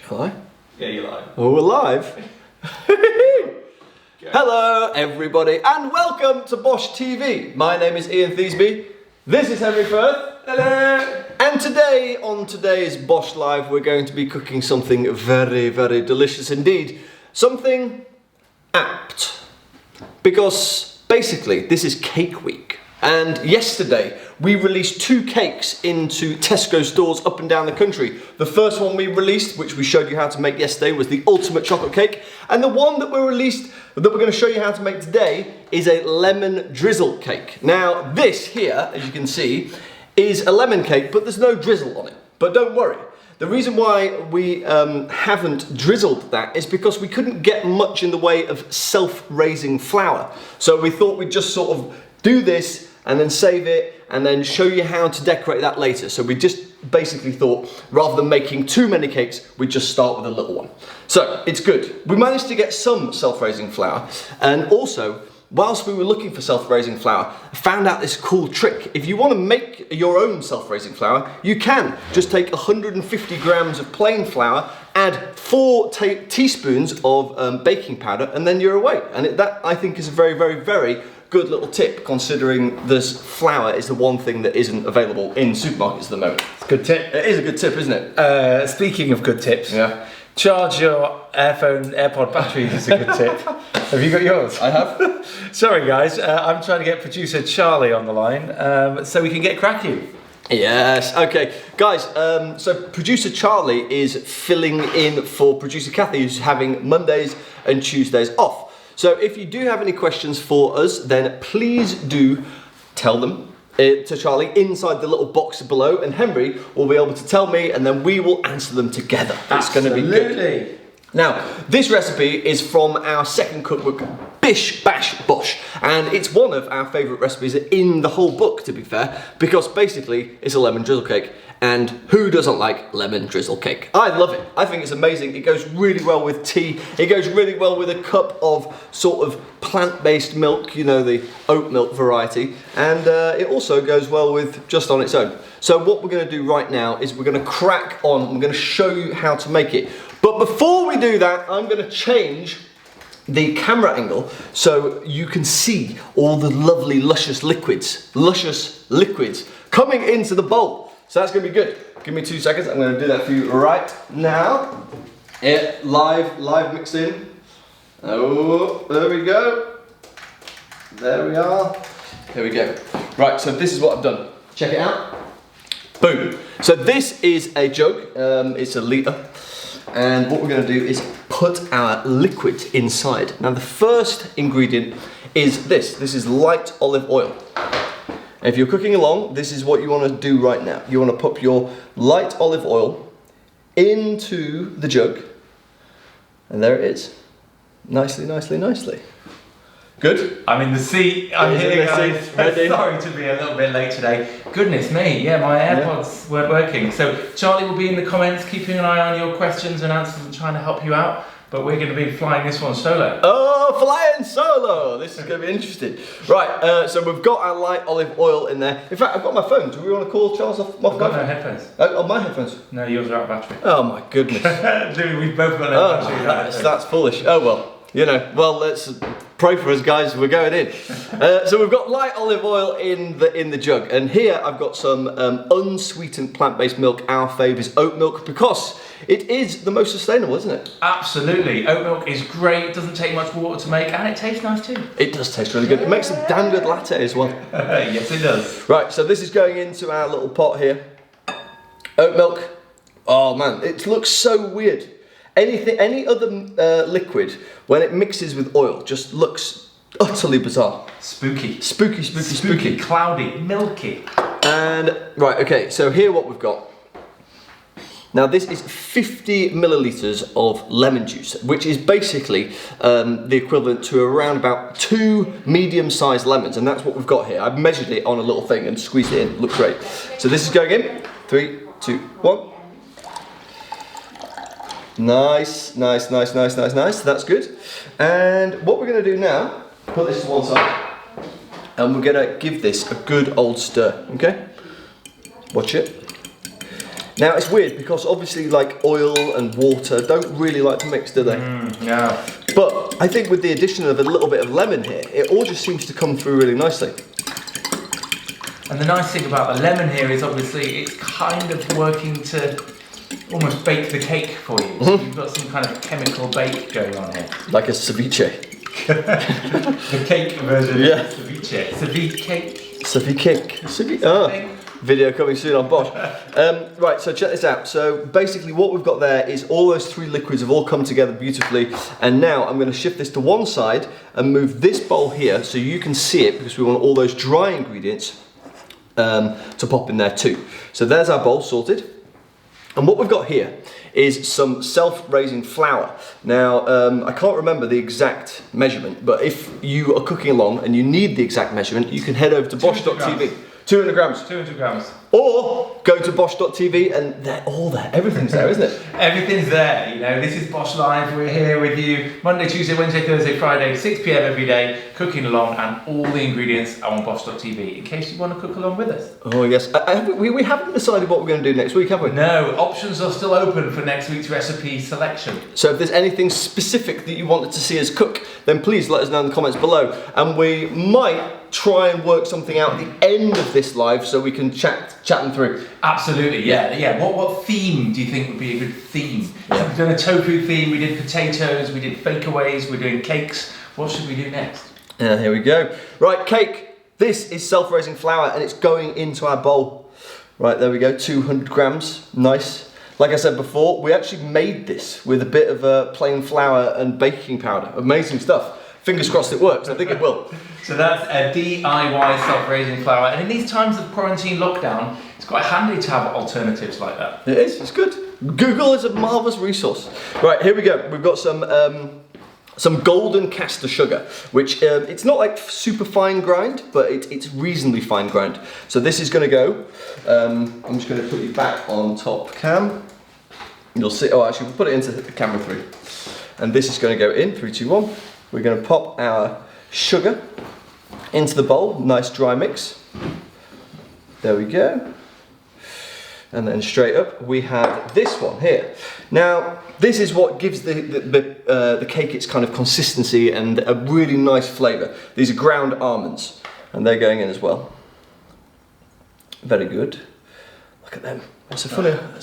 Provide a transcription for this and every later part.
Hello? Yeah, you're live. Oh, we're live. Hello, everybody, and welcome to Bosh TV. My name is Ian Theasby. This is Henry Firth. Hello. And today, on today's Bosh Live, we're going to be cooking something very, very delicious indeed. Something apt. Because, basically, this is Cake Week. And yesterday, we released 2 cakes into Tesco stores up and down the country. The first one we released, which we showed you how to make yesterday, was the ultimate chocolate cake. And the one that we're going to show you how to make today is a lemon drizzle cake. Now, this here, as you can see, is a lemon cake, but there's no drizzle on it. But don't worry. The reason why we haven't drizzled that is because we couldn't get much in the way of self-raising flour. So we thought we'd just sort of do this and then save it and then show you how to decorate that later. So we just basically thought, rather than making too many cakes, we'd just start with a little one. So it's good. We managed to get some self-raising flour, and also, whilst we were looking for self-raising flour, I found out this cool trick. If you want to make your own self-raising flour, you can. Just take 150 grams of plain flour, add 4 teaspoons of baking powder, and then you're away. And that, I think, is a very, very, very good little tip, considering this flour is the one thing that isn't available in supermarkets at the moment. It's a good tip. It is a good tip, isn't it? Speaking of good tips, yeah. Charge your AirPod batteries is a good tip. Have you got yours? I have. Sorry guys, I'm trying to get producer Charlie on the line so we can get cracking. Yes, okay. Guys, so producer Charlie is filling in for producer Kathy, who's having Mondays and Tuesdays off. So if you do have any questions for us, then please do tell them to Charlie inside the little box below, and Henry will be able to tell me, and then we will answer them together. It's going to be good. Now, this recipe is from our second cookbook, Bish Bash Bosh, and it's one of our favourite recipes in the whole book, to be fair, because basically it's a lemon drizzle cake, and who doesn't like lemon drizzle cake? I love it. I think it's amazing. It goes really well with tea. It goes really well with a cup of sort of plant-based milk, you know, the oat milk variety, and it also goes well with just on its own. So what we're going to do right now is we're going to crack on. I'm going to show you how to make it. But before we do that, I'm going to change the camera angle so you can see all the lovely luscious liquids coming into the bowl. So that's going to be good. Give me 2 seconds. I'm going to do that for you right now. Live mixed in. Oh, there we go. There we are. Here we go. Right, so this is what I've done. Check it out. Boom. So this is a jug. It's a litre. And what we're going to do is put our liquid inside. Now the first ingredient is this. This is light olive oil. If you're cooking along, this is what you want to do right now. You want to put your light olive oil into the jug. And there it is. Nicely, nicely, nicely. Good? I'm in the seat. I'm here, guys. Sorry to be a little bit late today. Goodness me, yeah, my AirPods weren't working. So Charlie will be in the comments, keeping an eye on your questions and answers and trying to help you out. But we're going to be flying this one solo. Oh, flying solo! This is going to be interesting. Right, so we've got our light olive oil in there. In fact, I've got my phone. Do we want to call Charles off my phone? I've got no headphones. Oh, my headphones? No, yours are out of battery. Oh my goodness. We've both got no battery. That's foolish. Oh well. You know, well, let's pray for us, guys. We're going in. So we've got light olive oil in the jug, and here I've got some unsweetened plant-based milk. Our fave is oat milk because it is the most sustainable, isn't it? Absolutely. Oat milk is great. Doesn't take much water to make, and it tastes nice too. It does taste really good. It makes a damn good latte as well. Yes, it does. Right. So this is going into our little pot here. Oat milk. Oh man, it looks so weird. Any other liquid, when it mixes with oil, just looks utterly bizarre. Spooky. Spooky. Cloudy. Milky. And, right, okay, so here what we've got. Now this is 50 millilitres of lemon juice, which is basically the equivalent to around about 2 medium-sized lemons, and that's what we've got here. I've measured it on a little thing and squeezed it in. Looks great. So this is going in. 3, 2, 1. Nice. That's good. And what we're going to do now, put this to one side, and we're going to give this a good old stir. Okay? Watch it. Now it's weird because obviously like oil and water don't really like to mix, do they? No. But I think with the addition of a little bit of lemon here, it all just seems to come through really nicely. And the nice thing about the lemon here is obviously it's kind of working to almost bake the cake for you. So you've got some kind of chemical bake going on here. Like a ceviche. The cake version Yeah. of ceviche. Ceviche cake. Ceviche cake. Video coming soon on Bosch. Right, so check this out. So basically what we've got there is all those three liquids have all come together beautifully. And now I'm going to shift this to one side and move this bowl here so you can see it, because we want all those dry ingredients to pop in there too. So there's our bowl sorted. And what we've got here is some self-raising flour. Now, I can't remember the exact measurement, but if you are cooking along and you need the exact measurement, you can head over to bosch.tv. 200 grams. 200 grams. Or go to bosch.tv and they're all there. Everything's there, isn't it? Everything's there. You know, this is Bosch Live. We're here with you Monday, Tuesday, Wednesday, Thursday, Friday, 6 p.m. every day, cooking along, and all the ingredients are on bosch.tv in case you want to cook along with us. Oh, yes. We haven't decided what we're going to do next week, have we? No, options are still open for next week's recipe selection. So if there's anything specific that you wanted to see us cook, then please let us know in the comments below. And we might try and work something out at the end of this live so we can chat them through. Absolutely, yeah. What theme do you think would be a good theme? Yeah. So we've done a tofu theme, we did potatoes, we did fakeaways, we're doing cakes. What should we do next? Here we go. Right, cake. This is self-raising flour and it's going into our bowl. Right, there we go, 200 grams, nice. Like I said before, we actually made this with a bit of plain flour and baking powder. Amazing stuff. Fingers crossed it works, I think it will. So that's a DIY self-raising flour, and in these times of quarantine lockdown, it's quite handy to have alternatives like that. It is, it's good. Google is a marvellous resource. Right, here we go. We've got some golden caster sugar, which it's not like super fine grind, but it's reasonably fine grind. So this is going to go, I'm just going to put you back on top cam. You'll see, oh actually we'll put it into the camera 3. And this is going to go in, 3, 2, 1. We're going to pop our sugar into the bowl, nice dry mix. There we go. And then straight up we have this one here. Now this is what gives the cake its kind of consistency and a really nice flavour. These are ground almonds and they're going in as well. Very good. Look at them. It's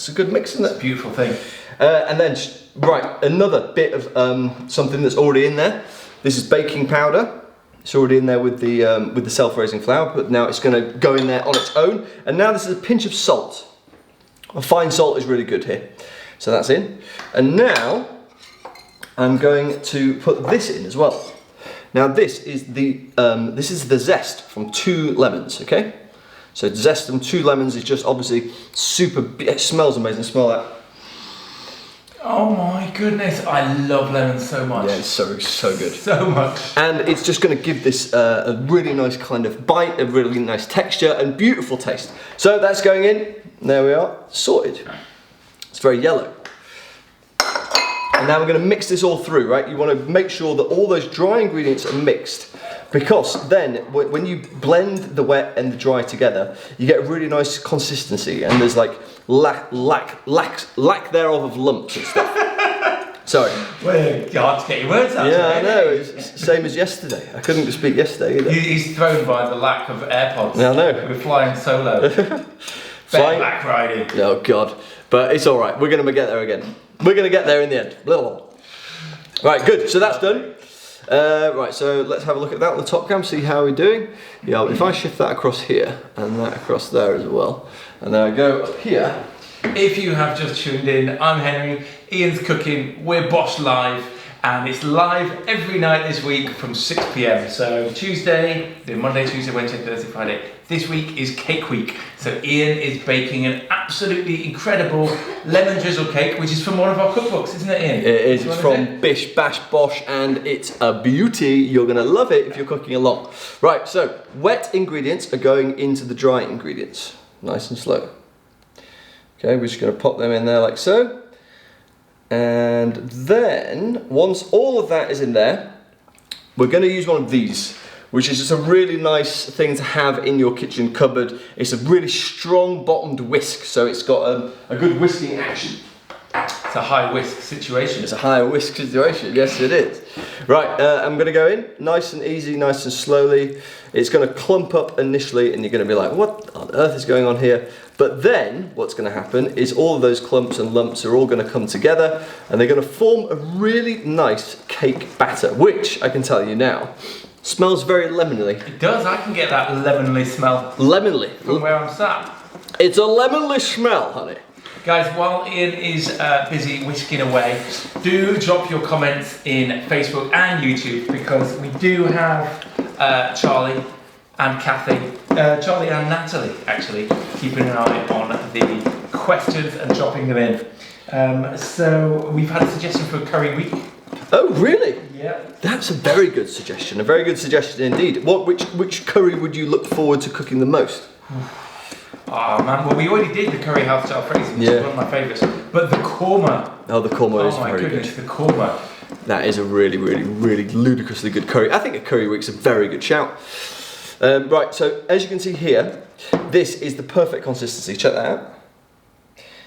a good mix, isn't it? It's a beautiful thing. And then, right, another bit of something that's already in there. This is baking powder. It's already in there with the self-raising flour, but now it's going to go in there on its own. And now this is a pinch of salt. A fine salt is really good here. So that's in. And now I'm going to put this in as well. Now this is the zest from 2 lemons, okay? So to zest from 2 lemons is just obviously super, it smells amazing, smell that. Oh my goodness, I love lemons so much. Yeah, it's so good. So much. And it's just going to give this a really nice kind of bite, a really nice texture and beautiful taste. So that's going in, there we are, sorted. It's very yellow. And now we're going to mix this all through, right? You want to make sure that all those dry ingredients are mixed, because then when you blend the wet and the dry together, you get a really nice consistency, and there's like lack thereof of lumps and stuff. Sorry. Well, you hard to get your words out. Yeah, I know. It's the same as yesterday. I couldn't speak yesterday either. He's thrown by the lack of AirPods. Yeah, I know. We're flying solo. Back riding. Oh God. But it's all right. We're going to get there again. We're going to get there in the end. Blah, blah, blah. Right, good. So that's done. Right, so let's have a look at that on the top cam, see how we're doing. Yeah, if I shift that across here and that across there as well, and then I go up here. If you have just tuned in, I'm Henry, Ian's cooking, we're Bosch Live, and it's live every night this week from 6 p.m. So Tuesday, then Monday, Tuesday, Wednesday, Thursday, Friday. This week is cake week. So Ian is baking an absolutely incredible lemon drizzle cake, which is from one of our cookbooks, isn't it, Ian? It is. It's from Bish Bash Bosh, and it's a beauty. You're going to love it if you're cooking along. Right, so wet ingredients are going into the dry ingredients. Nice and slow. Okay, we're just going to pop them in there like so. And then, once all of that is in there, we're going to use one of these, which is just a really nice thing to have in your kitchen cupboard. It's a really strong bottomed whisk, so it's got a good whisking action. It's a high whisk situation. It's a high whisk situation, yes it is. Right, I'm going to go in, nice and easy, nice and slowly. It's going to clump up initially and you're going to be like, what on earth is going on here? But then what's going to happen is all of those clumps and lumps are all going to come together and they're going to form a really nice cake batter, which I can tell you now, smells very lemony. It does, I can get that lemonly smell. Lemonly. From where I'm sat. It's a lemonly smell, honey. Guys, while Ian is busy whisking away, do drop your comments in Facebook and YouTube because we do have Charlie and Kathy, Charlie and Natalie actually, keeping an eye on the questions and dropping them in. So we've had a suggestion for curry week. Oh, really? Yeah. That's a very good suggestion, a very good suggestion indeed. Which curry would you look forward to cooking the most? Oh man, well we already did the curry house style phrasing, which is one of my favourites. But the korma. Oh, the korma is very good. Oh my goodness, the korma. That is a really, really, really ludicrously good curry. I think a curry week's a very good shout. Right, so as you can see here, this is the perfect consistency. Check that out.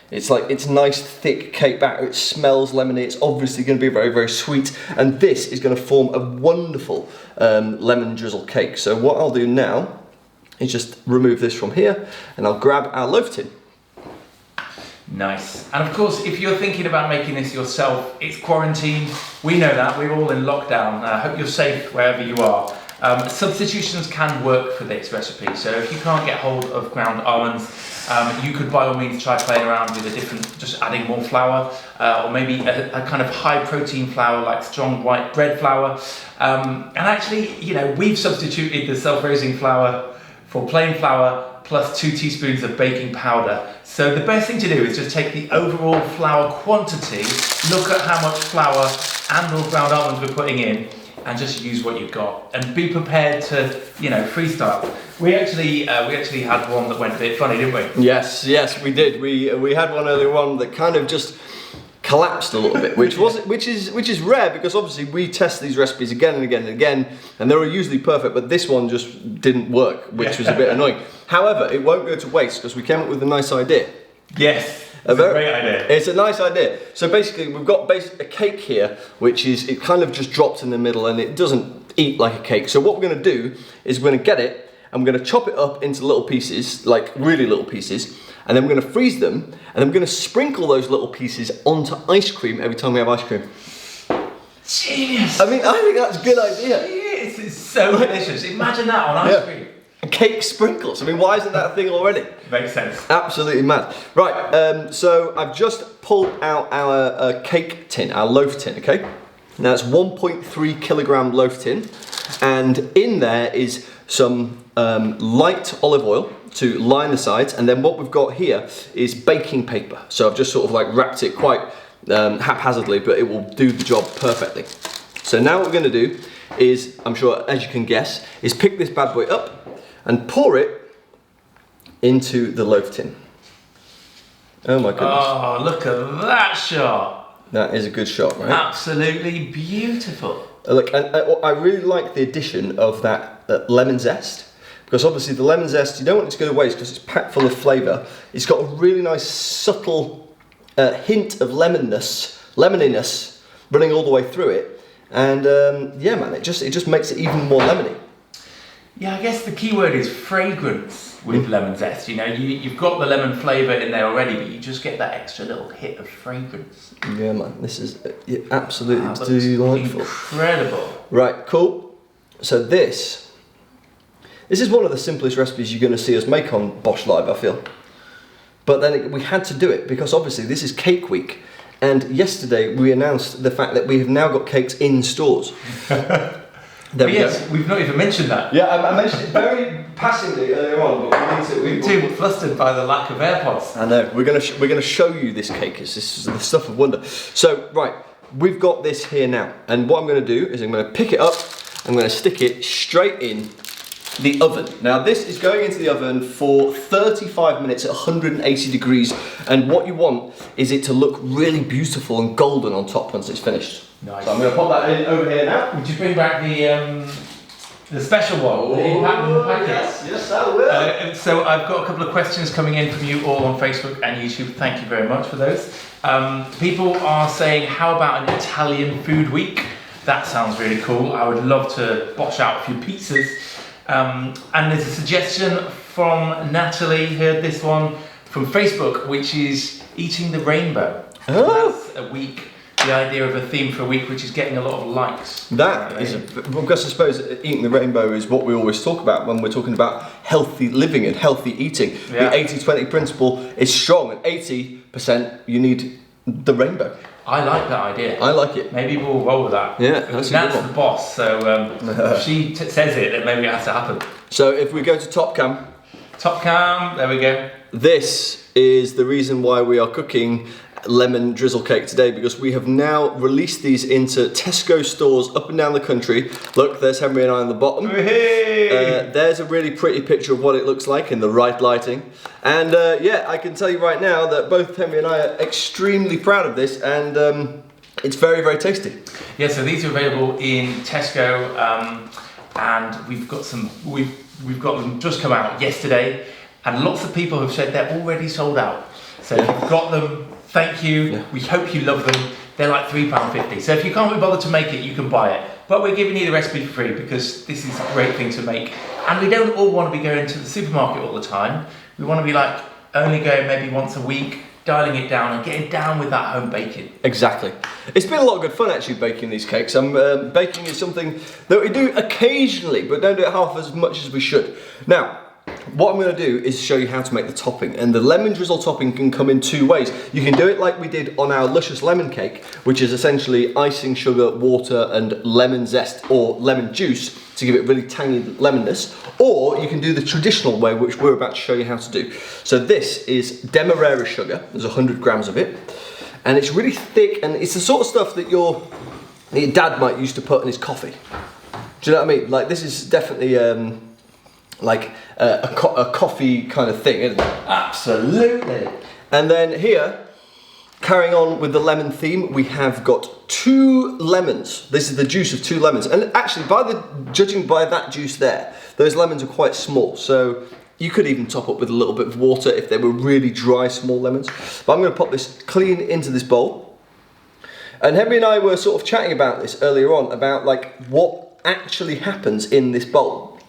It's nice, thick cake batter. It smells lemony. It's obviously going to be very, very sweet. And this is going to form a wonderful lemon drizzle cake. So what I'll do now is just remove this from here and I'll grab our loaf tin. Nice. And of course, if you're thinking about making this yourself, it's quarantine. We know that. We're all in lockdown. I hope you're safe wherever you are. Substitutions can work for this recipe. So if you can't get hold of ground almonds, you could by all means try playing around with a different, just adding more flour, or maybe a kind of high protein flour like strong white bread flour. And actually, you know, we've substituted the self-raising flour for plain flour plus 2 teaspoons of baking powder. So the best thing to do is just take the overall flour quantity, look at how much flour and or ground almonds we're putting in, and just use what you've got. And be prepared to, you know, freestyle. We actually had one that went a bit funny, didn't we? Yes, we did. We had one earlier on that kind of just collapsed a little bit, which is rare because obviously we test these recipes again and again and again, and they're usually perfect, but this one just didn't work, which was a bit annoying. However, it won't go to waste because we came up with a nice idea. Yes, it's a great idea. It's a nice idea. So basically, we've got a cake here, which is, it kind of just drops in the middle and it doesn't eat like a cake. So what we're going to do is we're going to get it and we're going to chop it up into little pieces, like really little pieces, and then we're going to freeze them, and then we're going to sprinkle those little pieces onto ice cream every time we have ice cream. Genius! I mean, I think that's a good idea. Yes, it's so delicious. Imagine that on ice cream. Cake sprinkles. I mean, why isn't that a thing already? Makes sense. Absolutely mad. Right, so I've just pulled out our cake tin, our loaf tin, okay? Now it's 1.3 kilogram loaf tin, and in there is some light olive oil to line the sides, and then what we've got here is baking paper. So I've just sort of like wrapped it quite haphazardly, but it will do the job perfectly. So now what we're going to do is, I'm sure as you can guess, is pick this bad boy up and pour it into the loaf tin. Oh my goodness. Oh, look at that shot. That is a good shot, right? Absolutely beautiful. Look, and I really like the addition of that lemon zest, because obviously the lemon zest, you don't want it to go to waste because it's packed full of flavour. It's got a really nice subtle hint of lemoniness running all the way through it, and yeah man, it just makes it even more lemony. Yeah, I guess the key word is fragrance with lemon zest. You know, you've got the lemon flavour in there already, but you just get that extra little hit of fragrance. Yeah man, this is absolutely delightful. Incredible. Right, cool. So this is one of the simplest recipes you're going to see us make on Bosh Live, I feel. But then we had to do it because obviously this is cake week, and yesterday we announced the fact that we have now got cakes in stores. Yes, we've not even mentioned that. Yeah, I mentioned it very passingly earlier on, but we're too flustered by the lack of AirPods. I know. We're gonna show you this cake. This is the stuff of wonder. So right, we've got this here now, and what I'm going to do is I'm going to pick it up. I'm going to stick it straight in the oven. Now this is going into the oven for 35 minutes at 180 degrees, and what you want is it to look really beautiful and golden on top once it's finished. Nice. So I'm going to pop that in over here now. Would you bring back the The special one. Yes, I will. So I've got a couple of questions coming in from you all on Facebook and YouTube. Thank you very much for those. People are saying, how about an Italian food week? That sounds really cool. I would love to bosh out a few pizzas. And there's a suggestion from Natalie, heard this one from Facebook, which is eating the rainbow. Oh. That's a week. The idea of a theme for a week, which is getting a lot of likes. That is, because I suppose eating the rainbow is what we always talk about when we're talking about healthy living and healthy eating. Yeah. The 80-20 principle is strong, and 80% you need the rainbow. I like that idea. I like it. Maybe we'll roll with that. Yeah, that's a good one. The boss, so if she says it, then maybe it has to happen. So if we go to top cam. Top cam, there we go. This is the reason why we are cooking lemon drizzle cake today, because we have now released these into Tesco stores up and down the country. Look, there's Henry and I on the bottom. Hey. There's a really pretty picture of what it looks like in the right lighting. And yeah, I can tell you right now that both Henry and I are extremely proud of this, and it's very, very tasty. Yeah, so these are available in Tesco, and we've got some. We've got them just come out yesterday, and lots of people have said they're already sold out. So if you've got them, thank you. Yeah. We hope you love them. They're like £3.50. So if you can't be bothered to make it, you can buy it. But we're giving you the recipe for free because this is a great thing to make. And we don't all want to be going to the supermarket all the time. We want to be like only going maybe once a week, dialing it down and getting down with that home baking. Exactly. It's been a lot of good fun actually baking these cakes. Baking is something that we do occasionally, but don't do it half as much as we should. Now, what I'm going to do is show you how to make the topping, and the lemon drizzle topping can come in two ways. You can do it like we did on our luscious lemon cake, which is essentially icing, sugar, water and lemon zest or lemon juice to give it really tangy lemonness, or you can do the traditional way, which we're about to show you how to do. So this is demerara sugar, there's 100 grams of it, and it's really thick, and it's the sort of stuff that your dad might used to put in his coffee. Do you know what I mean? Like, this is definitely like a coffee kind of thing, isn't it? Absolutely. And then here, carrying on with the lemon theme, we have got 2 lemons. This is the juice of 2 lemons. And actually, judging by that juice there, those lemons are quite small. So you could even top up with a little bit of water if they were really dry, small lemons. But I'm going to pop this clean into this bowl. And Henry and I were sort of chatting about this earlier on, about like what actually happens in this bowl.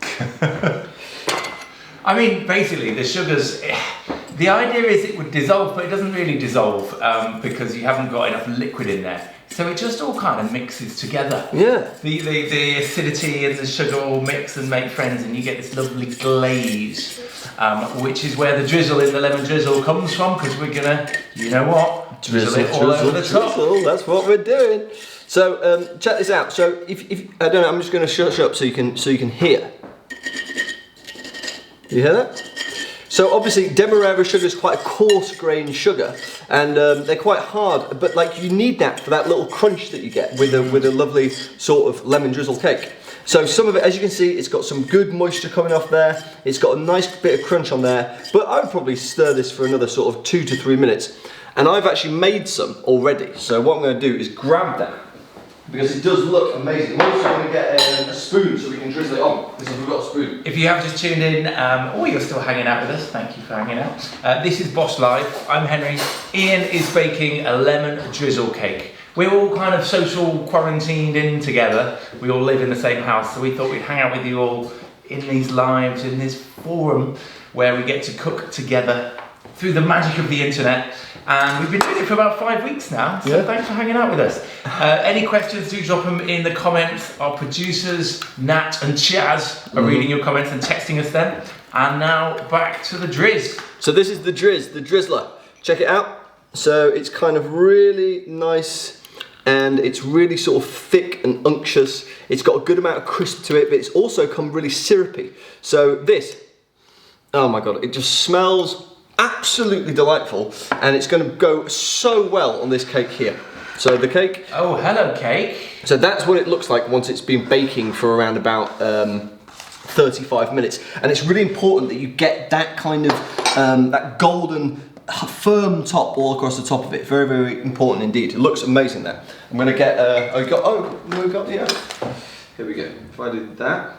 I mean, basically, the sugars, the idea is it would dissolve, but it doesn't really dissolve because you haven't got enough liquid in there. So it just all kind of mixes together. Yeah. The acidity and the sugar all mix and make friends, and you get this lovely glaze, which is where the drizzle in the lemon drizzle comes from, because we're gonna, you know what, drizzle it all over the top. That's what we're doing. So check this out. So if I don't know, I'm just going to shut up so you can hear. You hear that? So obviously demerara sugar is quite a coarse grained sugar, and they're quite hard, but like you need that for that little crunch that you get with a lovely sort of lemon drizzle cake. So some of it, as you can see, it's got some good moisture coming off there. It's got a nice bit of crunch on there, but I would probably stir this for another sort of 2 to 3 minutes. And I've actually made some already. So what I'm going to do is grab that, because it does look amazing. I'm also going to get a spoon so we can drizzle it on, because we've got a spoon. If you have just tuned in, or you're still hanging out with us, thank you for hanging out. This is Bosh Live. I'm Henry. Ian is baking a lemon drizzle cake. We're all kind of social quarantined in together. We all live in the same house, so we thought we'd hang out with you all in these lives, in this forum where we get to cook together through the magic of the internet. And we've been doing it for about 5 weeks now, so thanks for hanging out with us. Any questions, do drop them in the comments. Our producers, Nat and Chaz, are reading your comments and texting us them. And now back to the Drizz. So this is the Drizz, the Drizzler. Check it out. So it's kind of really nice, and it's really sort of thick and unctuous. It's got a good amount of crisp to it, but it's also come really syrupy. So this, oh my God, it just smells absolutely delightful, and it's going to go so well on this cake here. So the cake. Oh, hello cake. So that's what it looks like once it's been baking for around about 35 minutes. And it's really important that you get that kind of, that golden firm top all across the top of it. Very, very important indeed. It looks amazing there. I'm going to get, yeah. Here we go. If I did that.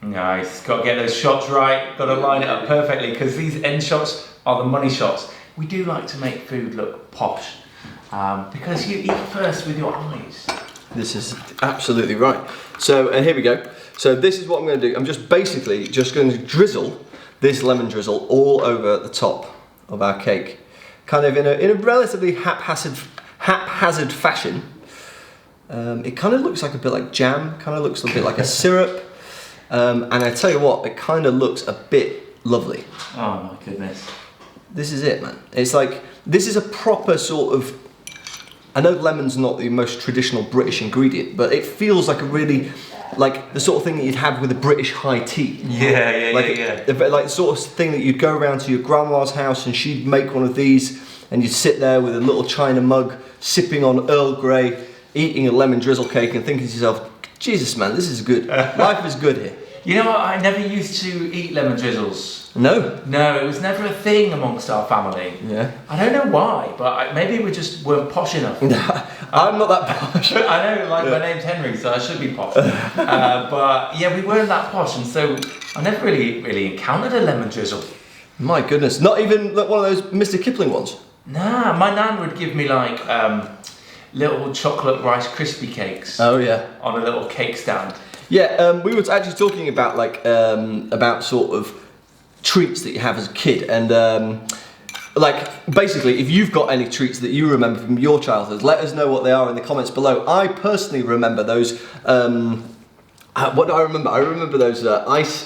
Nice. Got to get those shots right. Got to line it up perfectly because these end shots are the money shots. We do like to make food look posh because you eat first with your eyes. This is absolutely right. So, and here we go. So this is what I'm going to do. I'm just basically just going to drizzle this lemon drizzle all over the top of our cake, kind of in a relatively haphazard fashion. It kind of looks like a bit like jam. Kind of looks a bit like a syrup. And I tell you what, it kind of looks a bit lovely. Oh my goodness. This is it, man. It's like, this is a proper sort of, I know lemon's not the most traditional British ingredient, but it feels like a really, like the sort of thing that you'd have with a British high tea. Yeah. Like the sort of thing that you'd go around to your grandma's house and she'd make one of these and you'd sit there with a little china mug, sipping on Earl Grey, eating a lemon drizzle cake and thinking to yourself, Jesus man, this is good. Life is good here. You know what, I never used to eat lemon drizzles. No? No, it was never a thing amongst our family. Yeah. I don't know why, but maybe we just weren't posh enough. I'm not that posh. I know, like my name's Henry, so I should be posh. But yeah, we weren't that posh, and so I never really encountered a lemon drizzle. My goodness, not even like one of those Mr. Kipling ones? Nah, my nan would give me like little chocolate Rice Krispie cakes. Oh yeah. On a little cake stand. Yeah, we were actually talking about like about sort of treats that you have as a kid, and like basically, if you've got any treats that you remember from your childhood, let us know what they are in the comments below. I personally remember those. What do I remember? I remember those ice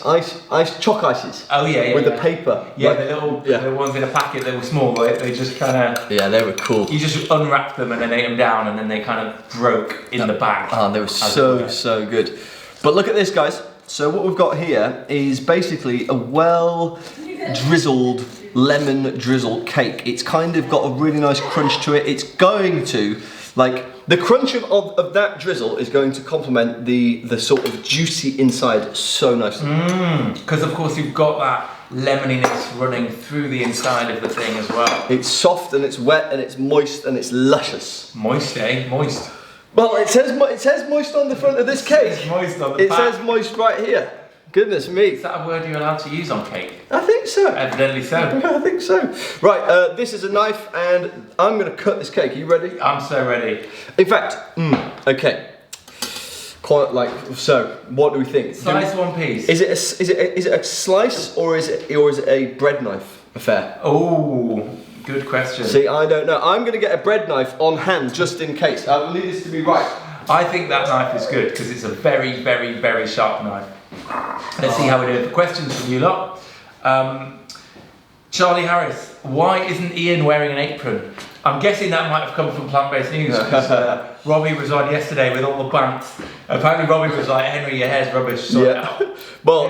chalk ices. Oh yeah, with the paper. Yeah, like, the ones in a packet that were small. They just kind of. Yeah, they were cool. You just unwrapped them and then ate them down, and then they kind of broke in the bag. Oh, they were so good. But look at this, guys. So what we've got here is basically a well drizzled lemon drizzle cake. It's kind of got a really nice crunch to it. It's going to, like, the crunch of that drizzle is going to complement the sort of juicy inside so nicely. Because of course you've got that lemoniness running through the inside of the thing as well. It's soft and it's wet and it's moist and it's luscious. Moist, eh? Moist. Well, it says moist on the front of this cake. It says moist on the back. It says moist right here. Goodness me. Is that a word you're allowed to use on cake? I think so. Evidently so. I think so. Right, this is a knife and I'm going to cut this cake. Are you ready? I'm so ready. In fact, okay. Quite like, so what do we think? Slice one piece. Is it a slice or is it a bread knife affair? Oh, good question. See, I don't know. I'm going to get a bread knife on hand just in case. I need this to be right. I think that knife is good because it's a very, very, very sharp knife. Let's see how we do it. Questions from you lot. Charlie Harris, why isn't Ian wearing an apron? I'm guessing that might have come from Plant-Based News because Robbie was on yesterday with all the plants. Apparently Robbie was like, Henry, your hair's rubbish, sort it out. Well,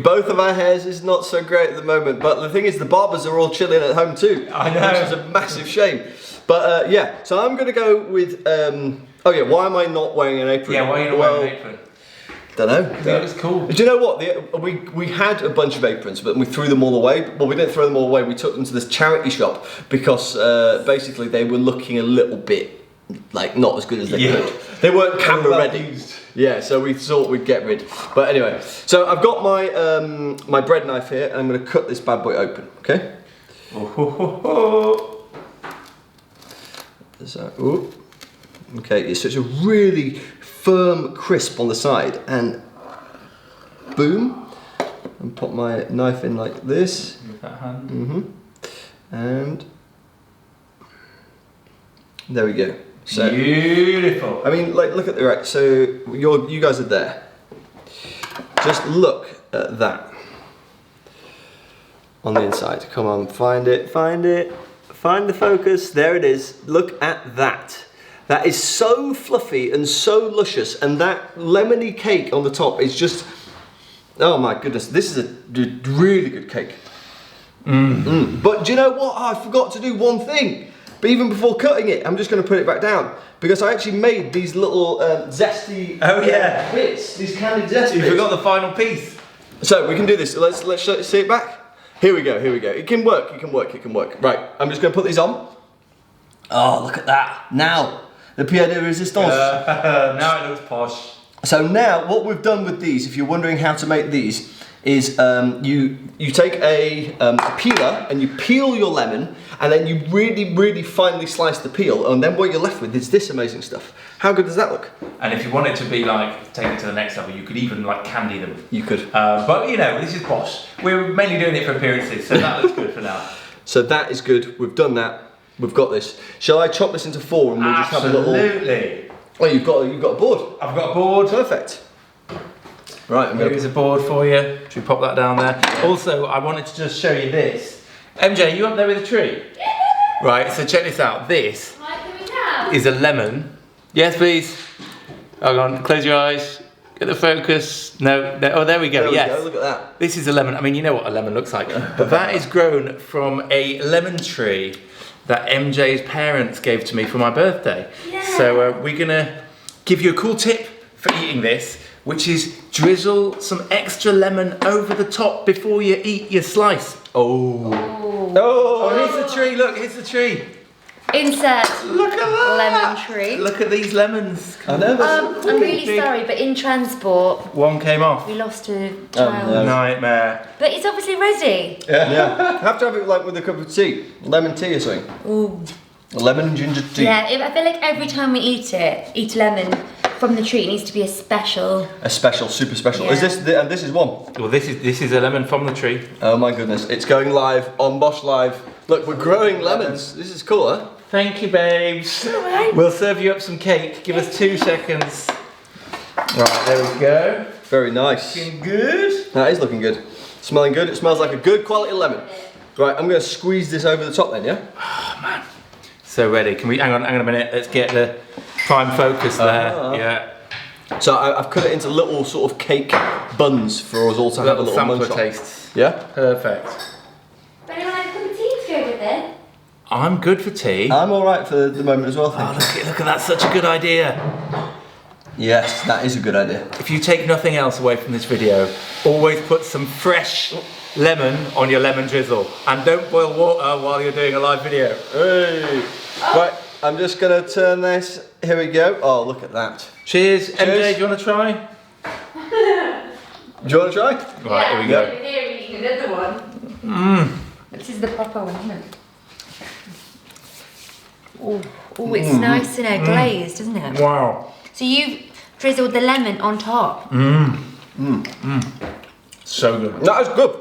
both of our hairs is not so great at the moment, but the thing is the barbers are all chilling at home too. I know. Which is a massive shame. But yeah, so I'm going to go with, oh yeah, why am I not wearing an apron? Yeah, why are you not wearing an apron? Don't know. It was cool. Do you know what? We had a bunch of aprons, but we threw them all away. Well, we didn't throw them all away. We took them to this charity shop because basically they were looking a little bit like not as good as they could. They weren't camera ready. Yeah, so we thought we'd get rid. But anyway, so I've got my my bread knife here, and I'm going to cut this bad boy open. Okay. Ooh. Okay, so it's a really firm crisp on the side, and boom, and put my knife in like this. With that hand. And there we go. So beautiful. I mean, like, look at the right. So you guys are there. Just look at that on the inside. Come on, find it, find the focus. There it is. Look at that. That is so fluffy and so luscious, and that lemony cake on the top is just, oh my goodness, this is a really good cake. But do you know what? I forgot to do one thing. But even before cutting it, I'm just going to put it back down because I actually made these little zesty bits, these candied zest bits. You forgot the final piece. So we can do this. Let's see it back. Here we go. Here we go. It can work. It can work. It can work. Right. I'm just going to put these on. Oh, look at that. Now. The pied de resistance. Now it looks posh. So now what we've done with these, if you're wondering how to make these, is you take a peeler and you peel your lemon, and then you really finely slice the peel, and then what you're left with is this amazing stuff. How good does that look? And if you want it to be like, take it to the next level, you could even like candy them. You could. But you know, this is Bosch. We're mainly doing it for appearances, so that looks good for now. So that is good. We've done that. We've got this. Shall I chop this into 4 and we'll just have a little... Absolutely. Oh, you've got a board. I've got a board. Perfect. Right, Here's a board for you. Should we pop that down there? Also, I wanted to just show you this. MJ, you up there with a tree? Right, so check this out. This is a lemon. Yes, please. Hold on, close your eyes. Get the focus. No, oh, there we go. Yes. There we go. Look at that. This is a lemon. I mean, you know what a lemon looks like. But that is grown from a lemon tree that MJ's parents gave to me for my birthday. Yeah. So we're gonna give you a cool tip for eating this, which is drizzle some extra lemon over the top before you eat your slice. Oh, here's the tree. Look, here's the tree. Insert look at that. lemon tree. Look at these lemons. I know. I'm really sorry, but in transport, one came off. we lost a child. no. Nightmare. But it's obviously ready. Yeah. Have to have it like with a cup of tea, lemon tea or something. Ooh. Lemon and ginger tea. Yeah, I feel like every time we eat lemon from the tree, it needs to be a special. A special, super special. Yeah. Is this and this is one? Well, this is a lemon from the tree. Oh my goodness! It's going live on Bosch Live. Look, we're growing lemons. This is cool, huh? Thank you, babes. All right. We'll serve you up some cake. Give us 2 seconds. Right, there we go. Very nice. Looking good. That is looking good. Smelling good. It smells like a good quality lemon. Right, I'm going to squeeze this over the top then, yeah? Oh man, so ready. Can we hang on a minute? Let's get the prime focus there. Yeah. So I've cut it into little sort of cake buns for us all to have a little sampler munch on. tastes. Yeah. Perfect. But anyone like a cup of tea to go with it? I'm good for tea. I'm all right for the moment as well. Thank you. Look at that! Such a good idea. Yes, that is a good idea. If you take nothing else away from this video, always put some fresh lemon on your lemon drizzle, and don't boil water while you're doing a live video. Hey. Right, I'm just gonna turn this. Here we go. Oh, look at that. Cheers. Cheers. MJ, do you want to try? Do you want to try? Right, here we go. Here we're eating another one. This is the proper one, isn't it? Oh, it's nice and glazed, isn't it? Wow. So you've drizzled the lemon on top. So good. That is good.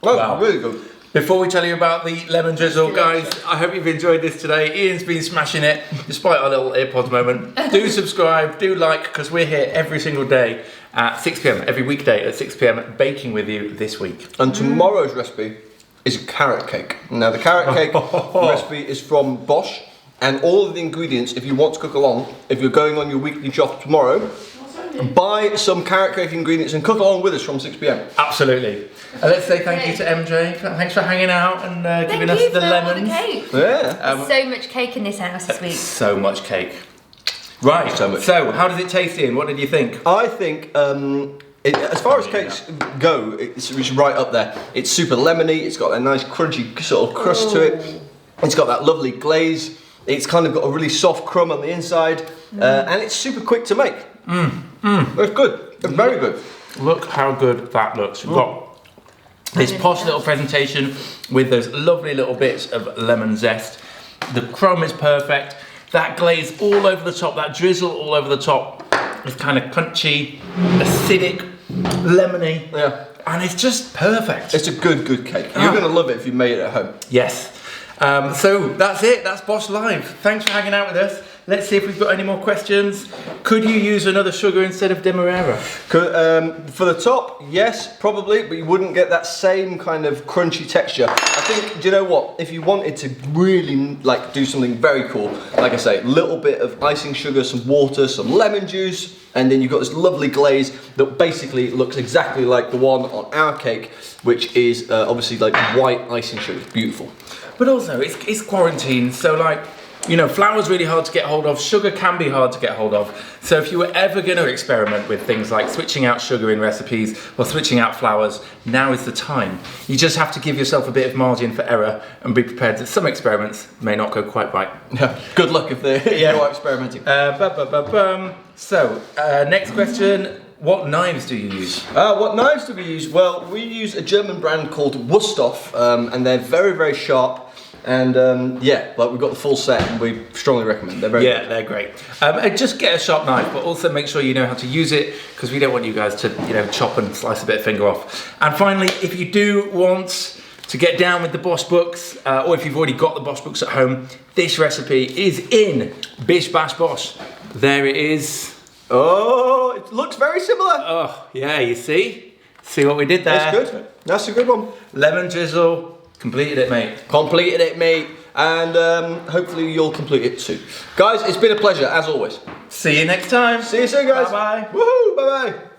That's Wow. really good. Before we tell you about the lemon drizzle, guys, I hope you've enjoyed this today. Ian's been smashing it, despite our little AirPods moment. Do subscribe, do like, because we're here every single day at 6 PM, every weekday at 6 PM, baking with you this week. And tomorrow's recipe is a carrot cake. Now the carrot cake recipe is from Bosch, and all of the ingredients, if you want to cook along, if you're going on your weekly shop tomorrow, buy some carrot cake ingredients and cook along with us from 6 PM. Absolutely. And let's say thank you to MJ. Thanks for hanging out and giving us the lemons. Cake. Yeah. So much cake in this house this week. So much cake. Right, So much. so how does it taste, Ian? What did you think? I think as far as cakes go, it's right up there. It's super lemony. It's got a nice crunchy sort of crust to it. It's got that lovely glaze. It's kind of got a really soft crumb on the inside, and it's super quick to make. It's good. It's very good. Look how good that looks. We've got this posh little presentation with those lovely little bits of lemon zest. The crumb is perfect. That glaze all over the top, that drizzle all over the top. It's kind of crunchy, acidic, lemony. Yeah. And it's just perfect. It's a good cake. You're going to love it if you made it at home. Yes. So that's it. That's Bosch Live. Thanks for hanging out with us. Let's see if we've got any more questions. Could you use another sugar instead of Demerara? For the top, yes, probably, but you wouldn't get that same kind of crunchy texture. I think, do you know what? If you wanted to really like do something very cool, like I say, a little bit of icing sugar, some water, some lemon juice, and then you've got this lovely glaze that basically looks exactly like the one on our cake, which is obviously like white icing sugar. It's beautiful. But also, it's quarantine, so like, You know, flour's really hard to get hold of, sugar can be hard to get hold of. So if you were ever going to experiment with things like switching out sugar in recipes or switching out flours, now is the time. You just have to give yourself a bit of margin for error and be prepared that some experiments may not go quite right. Yeah, good luck if they are experimenting. So, next question. What knives do you use? What knives do we use? Well, we use a German brand called Wusthof, and they're very, very sharp. And yeah, like we've got the full set, and we strongly recommend. They're very good. They're great. And just get a sharp knife, but also make sure you know how to use it, because we don't want you guys to, you know, chop and slice a bit of finger off. And finally, if you do want to get down with the Bosch books, or if you've already got the Bosch books at home, this recipe is in Bish Bash Bosh. There it is. Oh, it looks very similar. Oh, yeah, you see? See what we did there? That's good. That's a good one. Lemon drizzle, completed it, mate. Completed it, mate. And hopefully you'll complete it too. Guys, it's been a pleasure, as always. See you next time. See you soon, guys. Bye-bye. Woohoo, bye-bye.